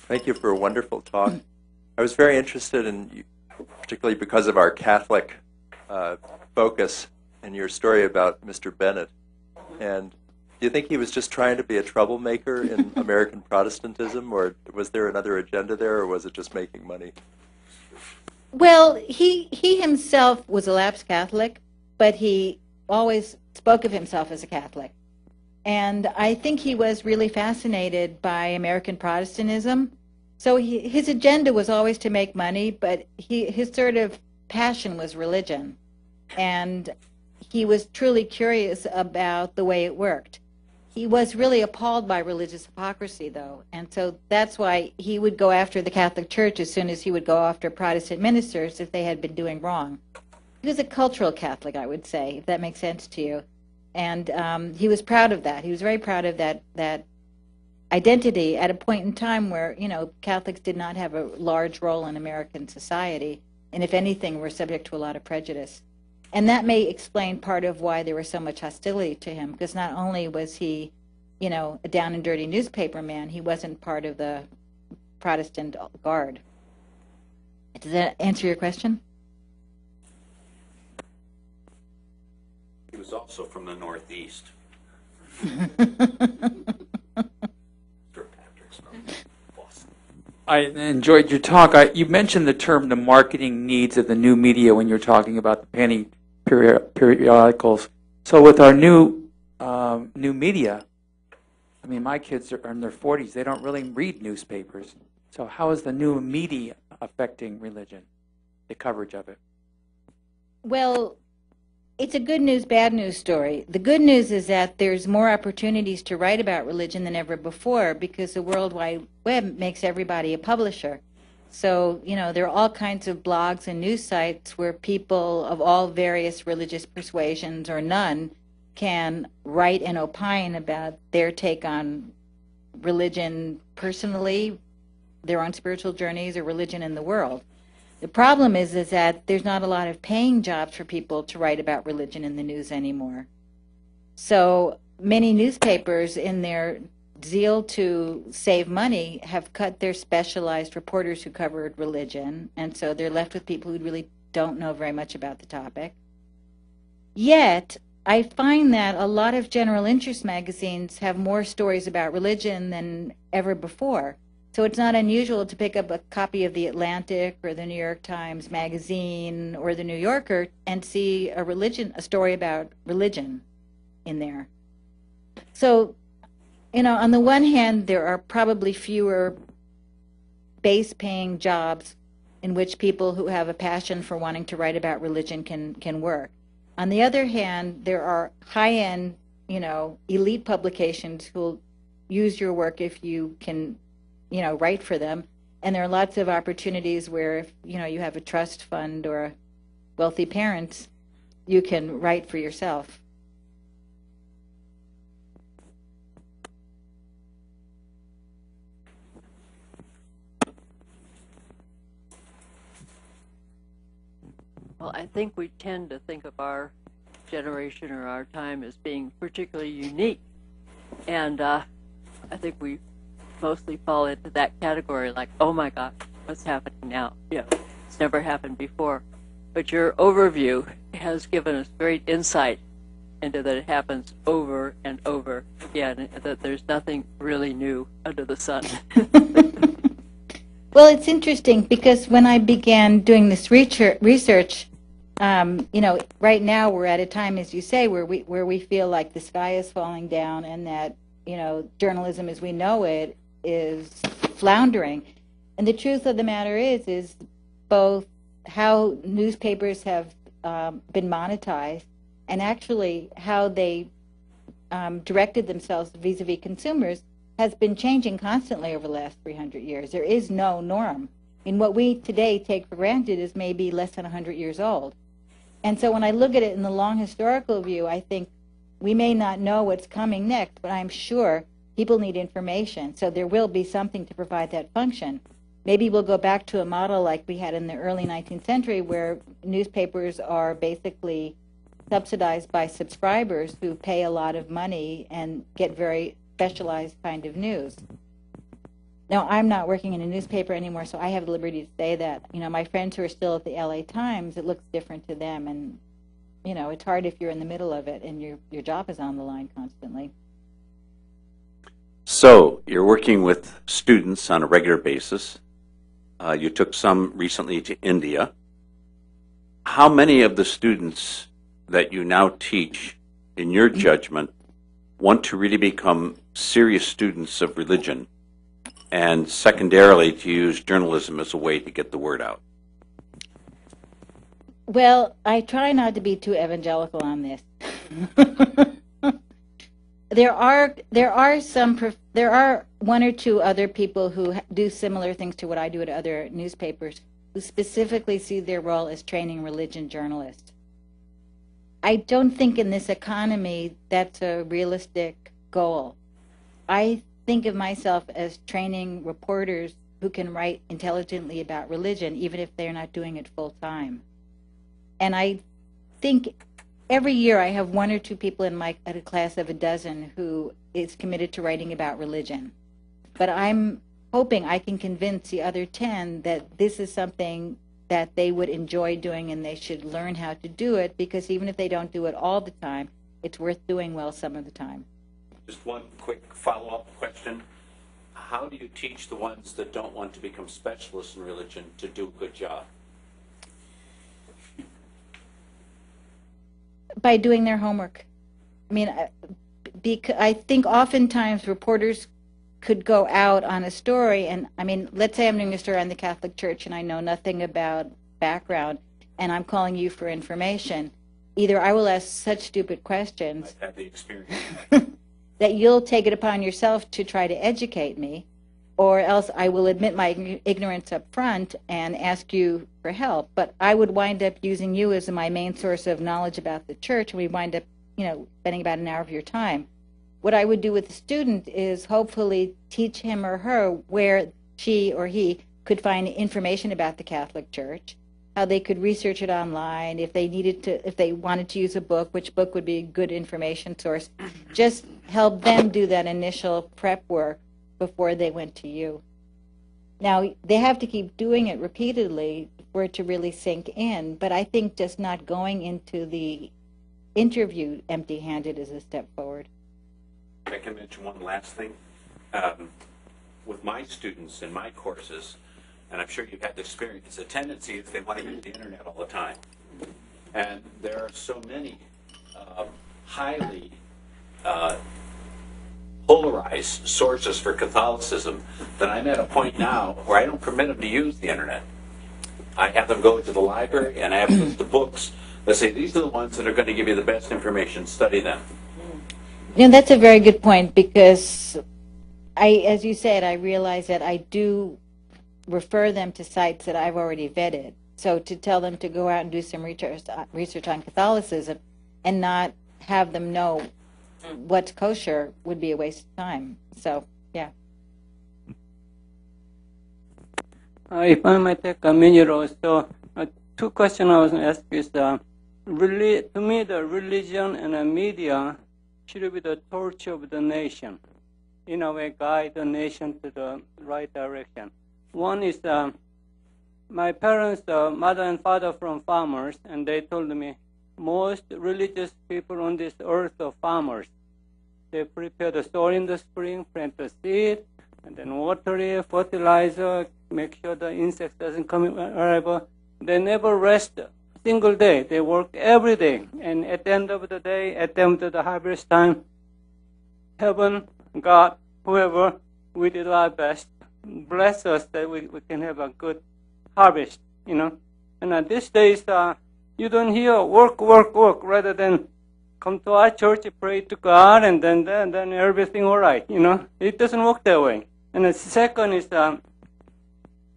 Thank you for a wonderful talk. I was very interested in, particularly because of our Catholic focus, in your story about Mr. Bennett. And do you think he was just trying to be a troublemaker in American Protestantism, or was there another agenda there, or was it just making money? Well, he himself was a lapsed Catholic, but he always spoke of himself as a Catholic. And I think he was really fascinated by American Protestantism. So his agenda was always to make money, but his sort of passion was religion. And he was truly curious about the way it worked. He was really appalled by religious hypocrisy, though. And so that's why he would go after the Catholic Church as soon as he would go after Protestant ministers if they had been doing wrong. He was a cultural Catholic, I would say, if that makes sense to you. And he was proud of that. He was very proud of that identity at a point in time where, Catholics did not have a large role in American society, and if anything, were subject to a lot of prejudice. And that may explain part of why there was so much hostility to him, because not only was he, a down and dirty newspaper man, he wasn't part of the Protestant guard. Does that answer your question? He was also from the Northeast. I enjoyed your talk. You mentioned the term the marketing needs of the new media when you were talking about the penny periodicals. So with our new media, I mean, my kids are in their 40s. They don't really read newspapers. So how is the new media affecting religion, the coverage of it? Well, it's a good news, bad news story. The good news is that there's more opportunities to write about religion than ever before because the World Wide Web makes everybody a publisher. So, there are all kinds of blogs and news sites where people of all various religious persuasions or none can write and opine about their take on religion personally, their own spiritual journeys, or religion in the world. The problem is that there's not a lot of paying jobs for people to write about religion in the news anymore. So many newspapers, in their zeal to save money, have cut their specialized reporters who covered religion, and so they're left with people who really don't know very much about the topic. Yet, I find that a lot of general interest magazines have more stories about religion than ever before. So it's not unusual to pick up a copy of The Atlantic or the New York Times Magazine or the New Yorker and see a story about religion in there. So, on the one hand, there are probably fewer base-paying jobs in which people who have a passion for wanting to write about religion can work. On the other hand, there are high-end, elite publications who will use your work if you can write for them. And there are lots of opportunities where if, you have a trust fund or wealthy parents, you can write for yourself. Well, I think we tend to think of our generation or our time as being particularly unique. And I think we mostly fall into that category, like, oh my God, what's happening now? It's never happened before. But your overview has given us great insight into that it happens over and over again, and that there's nothing really new under the sun. Well, it's interesting because when I began doing this research, right now we're at a time, as you say, where we feel like the sky is falling down and that, journalism as we know it is floundering. And the truth of the matter is both how newspapers have been monetized and actually how they directed themselves vis-a-vis consumers has been changing constantly over the last 300 years. There is no norm. What we today take for granted is maybe less than 100 years old. And so when I look at it in the long historical view, I think we may not know what's coming next, but I'm sure people need information, so there will be something to provide that function. Maybe we'll go back to a model like we had in the early 19th century where newspapers are basically subsidized by subscribers who pay a lot of money and get very specialized kind of news. Now, I'm not working in a newspaper anymore, so I have the liberty to say that. You know, my friends who are still at the LA Times, it looks different to them. And, you know, it's hard if you're in the middle of it and your job is on the line constantly. So you're working with students on a regular basis. You took some recently to India. How many of the students that you now teach, in your judgment, want to really become serious students of religion, and secondarily to use journalism as a way to get the word out? Well, I try not to be too evangelical on this. There are one or two other people who do similar things to what I do at other newspapers, who specifically see their role as training religion journalists. I don't think in this economy that's a realistic goal. I think of myself as training reporters who can write intelligently about religion, even if they're not doing it full time. And I think every year I have one or two people at a class of a dozen who is committed to writing about religion. But I'm hoping I can convince the other 10 that this is something that they would enjoy doing and they should learn how to do it, because even if they don't do it all the time, it's worth doing well some of the time. Just one quick follow-up question. How do you teach the ones that don't want to become specialists in religion to do a good job? By doing their homework. I mean, I think oftentimes reporters could go out on a story, and I mean, let's say I'm doing a story on the Catholic Church and I know nothing about background, and I'm calling you for information. Either I will ask such stupid questions I've had the experience. that you'll take it upon yourself to try to educate me, or else I will admit my ignorance up front and ask you for help. But I would wind up using you as my main source of knowledge about the church, and we wind up, you know, spending about an hour of your time. What I would do with the student is hopefully teach him or her where she or he could find information about the Catholic Church, how they could research it online, if they wanted to use a book, which book would be a good information source. Just help them do that initial prep work before they went to you. Now, they have to keep doing it repeatedly for it to really sink in, but I think just not going into the interview empty-handed is a step forward. I can mention one last thing. With my students in my courses, and I'm sure you've had the experience, the tendency is they want to use the internet all the time. And there are so many highly polarized sources for Catholicism that I'm at a point now where I don't permit them to use the internet. I have them go to the library and I have them the books that say these are the ones that are going to give you the best information. Study them. You know, that's a very good point, because as you said, I realize that I do refer them to sites that I've already vetted. So to tell them to go out and do some research on Catholicism and not have them know what's kosher would be a waste of time. So, yeah. If I might take a minute or so, two questions I was going to ask is, to me, the religion and the media should be the torch of the nation. In a way, guide the nation to the right direction. One is, my parents, mother and father from farmers, and they told me most religious people on this earth are farmers. They prepare the soil in the spring, plant the seed, and then water it, fertilizer, make sure the insects doesn't come in wherever. They never rest a single day. They work every day. And at the end of the day, at the end of the harvest time, heaven, God, whoever, we did our best. Bless us that we can have a good harvest, you know. And these days, you don't hear work, rather than come to our church, pray to God, and then everything all right, you know. It doesn't work that way. And the second is, the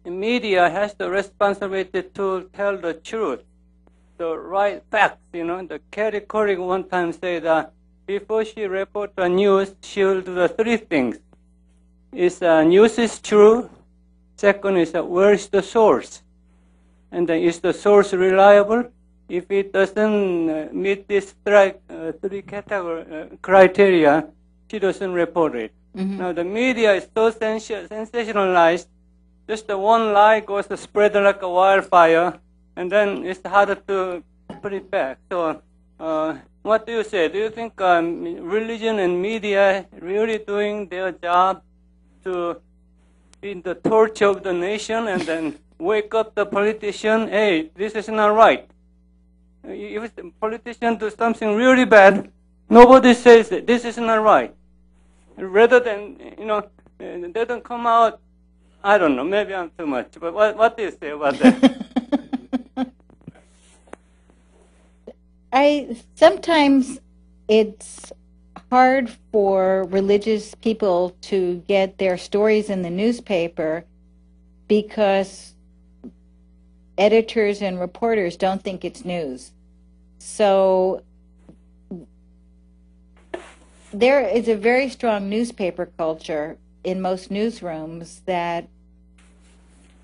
media has the responsibility to tell the truth, the right facts, you know. The Carrie Couric one time said that before she reports the news, she will do the three things. Is news is true. Second is where is the source, and then is the source reliable? If it doesn't meet this three criteria, she doesn't report it. Now the media is so sensationalized. Just the one lie goes to spread like a wildfire, and then it's harder to put it back. So, what do you say? Do you think religion and media really doing their job to be the torch of the nation and then wake up the politician? Hey, this is not right. If the politician do something really bad, nobody says that this is not right. Rather than, they don't come out. I don't know, maybe I'm too much, but what do you say about that? Sometimes it's hard for religious people to get their stories in the newspaper because editors and reporters don't think it's news. So there is a very strong newspaper culture in most newsrooms that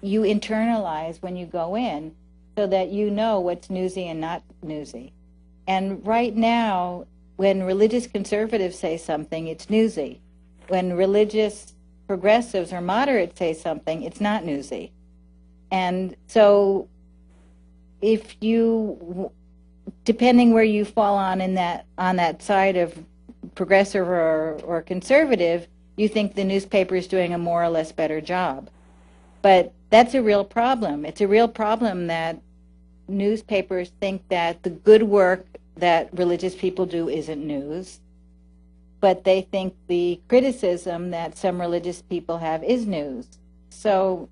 you internalize when you go in so that you know what's newsy and not newsy. And right now, when religious conservatives say something, it's newsy. When religious progressives or moderates say something, it's not newsy. And so if you, depending where you fall on that side of progressive or conservative, you think the newspaper is doing a more or less better job. But that's a real problem. It's a real problem that newspapers think that the good work that religious people do isn't news, but they think the criticism that some religious people have is news. So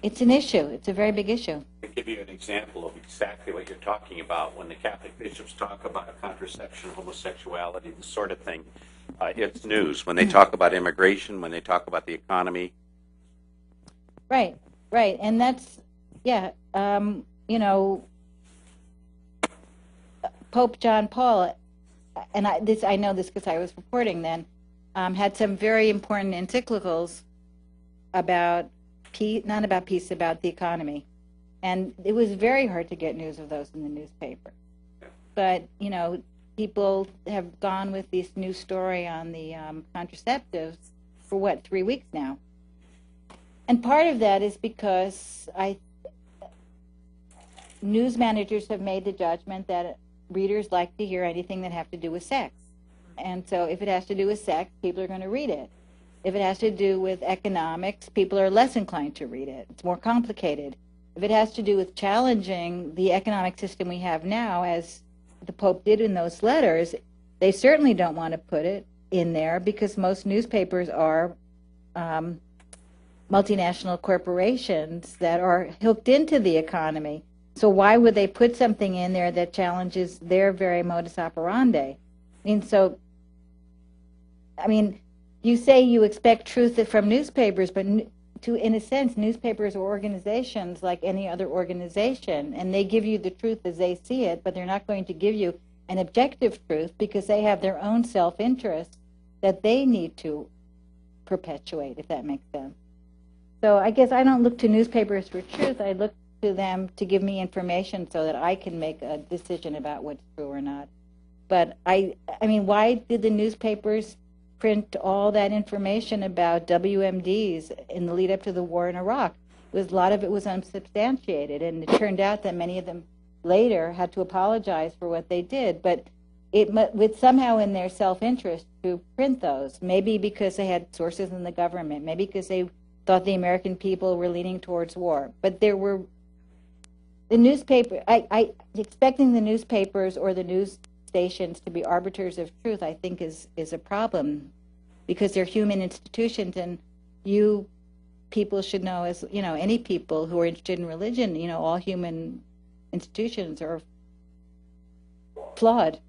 it's an issue. It's a very big issue. To give you an example of exactly what you're talking about, when the Catholic bishops talk about contraception, homosexuality, this sort of thing, it's news. When they talk about immigration, when they talk about the economy. Right. And that's, Pope John Paul, and I know this because I was reporting then, had some very important encyclicals about peace, not about peace, about the economy. And it was very hard to get news of those in the newspaper. But, people have gone with this new story on the contraceptives for, 3 weeks now. And part of that is because news managers have made the judgment that readers like to hear anything that have to do with sex. And so if it has to do with sex, people are going to read it. If it has to do with economics, people are less inclined to read it. It's more complicated. If it has to do with challenging the economic system we have now, as the Pope did in those letters, they certainly don't want to put it in there because most newspapers are multinational corporations that are hooked into the economy. So why would they put something in there that challenges their very modus operandi? You say you expect truth from newspapers, but in a sense, newspapers are organizations like any other organization, and they give you the truth as they see it, but they're not going to give you an objective truth because they have their own self-interest that they need to perpetuate, if that makes sense. So I guess I don't look to newspapers for truth. I look to them to give me information so that I can make a decision about what's true or not. But why did the newspapers print all that information about WMDs in the lead up to the war in Iraq? A lot of it was unsubstantiated, and it turned out that many of them later had to apologize for what they did. But it with somehow in their self-interest to print those, maybe because they had sources in the government, maybe because they thought the American people were leaning towards war. But there were the newspaper. Expecting the newspapers or the news stations to be arbiters of truth, I think, is a problem, because they're human institutions, and you people should know, as any people who are interested in religion, all human institutions are flawed.